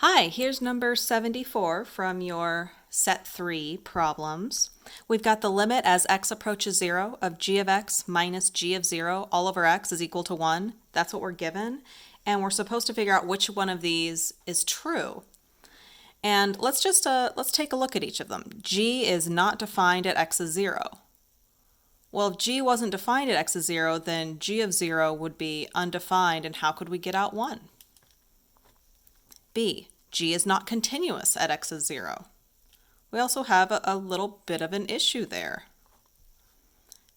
Hi, here's number 74 from your set 3 problems. We've got the limit as x approaches 0 of g of x minus g of 0 all over x is equal to 1. That's what we're given. And we're supposed to figure out which one of these is true. And let's take a look at each of them. G is not defined at x is 0. Well, if g wasn't defined at x is 0, then g of 0 would be undefined, and how could we get out 1? B, g is not continuous at x is 0. We also have a little bit of an issue there.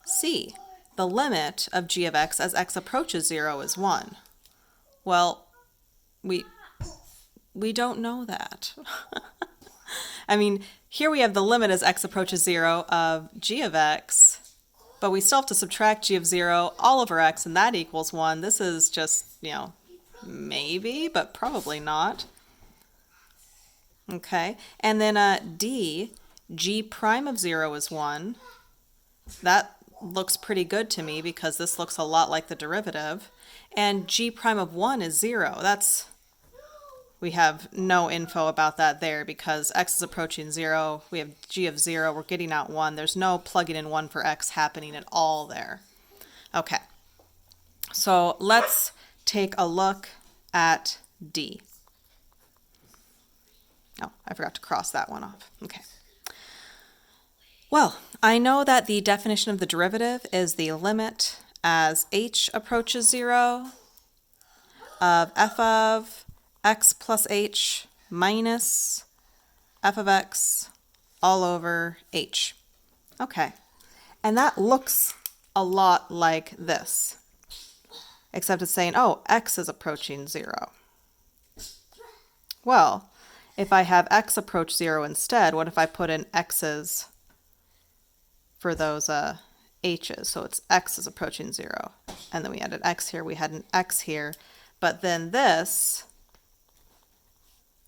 C, the limit of g of x as x approaches 0 is 1. Well, we don't know that. I mean, here we have the limit as x approaches 0 of g of x, but we still have to subtract g of 0 all over x, and that equals 1. This is just, maybe, but probably not. Okay, and then D, g prime of 0 is 1. That looks pretty good to me because this looks a lot like the derivative. And g prime of 1 is 0. We have no info about that there because x is approaching 0. We have g of 0. We're getting out 1. There's no plugging in 1 for x happening at all there. Okay, so let's take a look at D. Oh, I forgot to cross that one off. Okay. Well, I know that the definition of the derivative is the limit as h approaches 0 of f of x plus h minus f of x all over h. Okay. And that looks a lot like this, except it's saying, oh, x is approaching 0. Well, if I have x approach 0 instead, what if I put in x's for those h's? So it's x is approaching 0. And then we had an x here, we had an x here. But then this,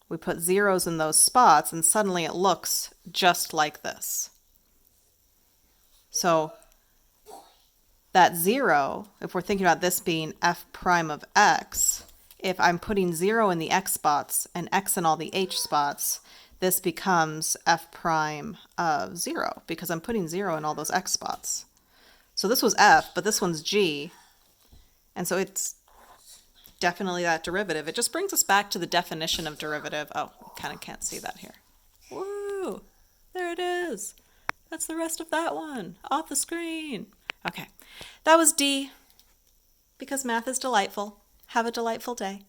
we put zeros in those spots, and suddenly it looks just like this. So that 0, if we're thinking about this being f prime of x, if I'm putting 0 in the x spots and x in all the h spots, this becomes f prime of 0 because I'm putting 0 in all those x spots. So this was f, but this one's g, and so it's definitely that derivative. It just brings us back to the definition of derivative. Oh, kind of can't see that here. Woo! There it is. That's the rest of that one off the screen. Okay, that was D, because math is delightful. Have a delightful day.